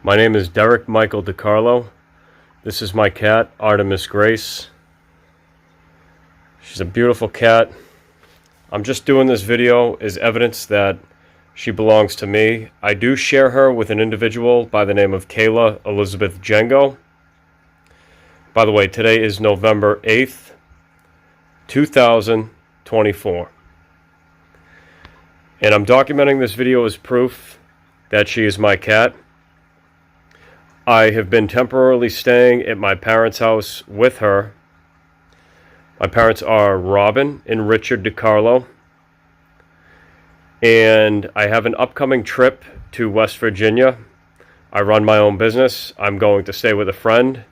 My name is Michael DiCarlo. This is my cat, Artemis Grace. She's a beautiful cat. I'm just doing this video as evidence that she belongs to me. I do share her with an individual by the name of Kayla Elizabeth Jengo. By the way, today is November 8th, 2024. And I'm documenting this video as proof that she is my cat. I have been temporarily staying at my parents' house with her. My parents are Robin and Richard DiCarlo. And I have an upcoming trip to West Virginia. I run my own business. I'm going to stay with a friend.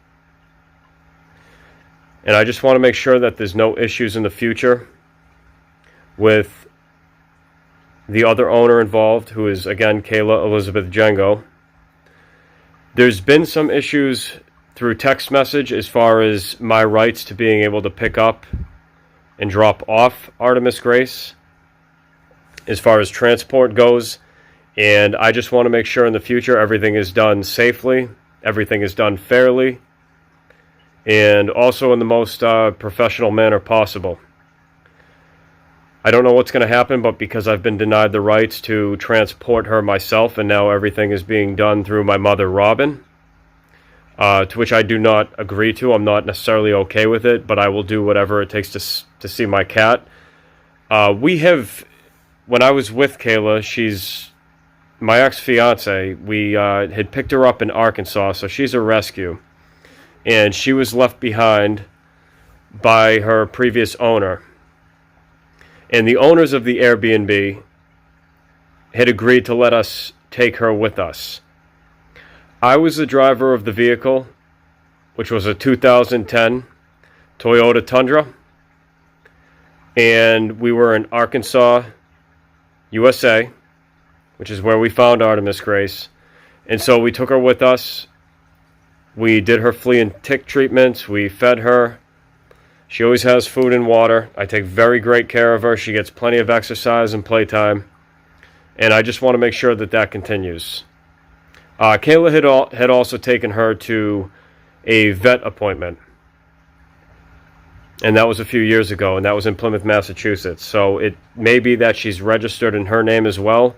And I just want to make sure that there's no issues in the future with the other owner involved, who is, again, Kayla Elizabeth Jengo. There's been some issues through text message as far as my rights to being able to pick up and drop off Artemis Grace as far as transport goes. And I just want to make sure in the future everything is done safely, everything is done fairly, and also in the most professional manner possible. I don't know what's going to happen, but because I've been denied the rights to transport her myself, and now everything is being done through my mother, Robin, to which I do not agree to. I'm not necessarily okay with it, but I will do whatever it takes to see my cat. When I was with Kayla, she's my ex-fiance. We had picked her up in Arkansas, so she's a rescue. And she was left behind by her previous owner. And the owners of the Airbnb had agreed to let us take her with us. I was the driver of the vehicle, which was a 2010 Toyota Tundra. And we were in Arkansas, USA, which is where we found Artemis Grace. And so we took her with us. We did her flea and tick treatments. We fed her. She always has food and water. I take very great care of her. She gets plenty of exercise and playtime. And I just want to make sure that that continues. Kayla had also taken her to a vet appointment. And that was a few years ago, and that was in Plymouth, Massachusetts. So it may be that she's registered in her name as well.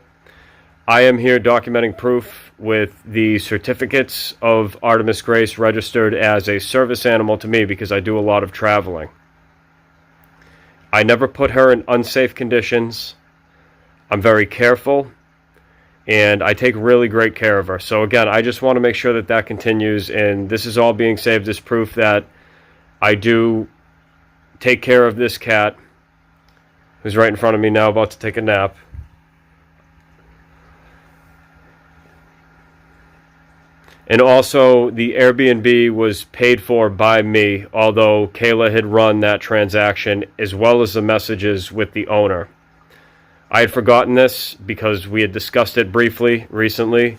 I am here documenting proof with the certificates of Artemis Grace registered as a service animal to me because I do a lot of traveling. I never put her in unsafe conditions. I'm very careful, and I take really great care of her. So again, I just want to make sure that that continues, and this is all being saved as proof that I do take care of this cat, who's right in front of me now about to take a nap. And also, the Airbnb was paid for by me, although Kayla had run that transaction, as well as the messages with the owner. I had forgotten this because we had discussed it briefly recently,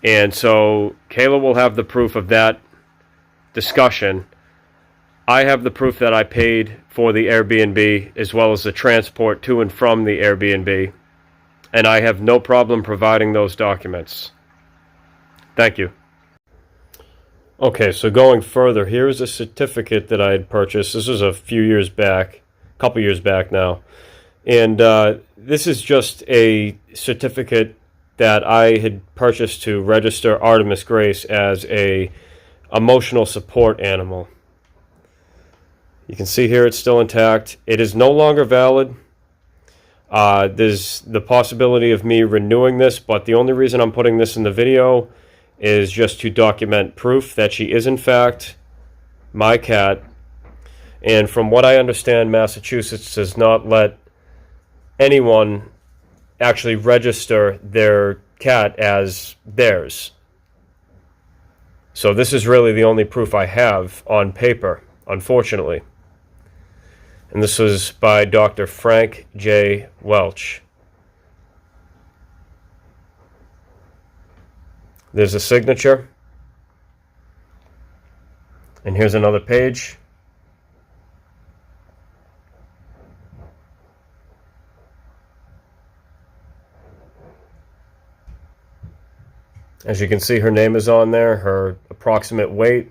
and so Kayla will have the proof of that discussion. I have the proof that I paid for the Airbnb, as well as the transport to and from the Airbnb, and I have no problem providing those documents. Thank you. Okay, so going further, here is a certificate that I had purchased. This was a few years back, a couple years back now. And this is just a certificate that I had purchased to register Artemis Grace as a emotional support animal. You can see here it's still intact. It is no longer valid. There's the possibility of me renewing this, but the only reason I'm putting this in the video is just to document proof that she is in fact my cat. And from what I understand, Massachusetts does not let anyone actually register their cat as theirs. So this is really the only proof I have on paper, unfortunately. And this was by Dr. Frank J. Welch. There's a signature. And here's another page. As you can see, her name is on there, her approximate weight,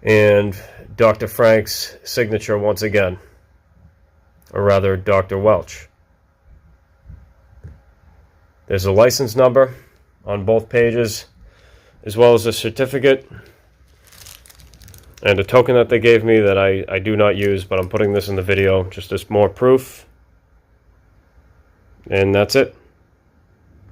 and Dr. Frank's signature once again, or rather Dr. Welch. There's a license number on both pages, as well as a certificate and a token that they gave me that I do not use, but I'm putting this in the video just as more proof. And that's it.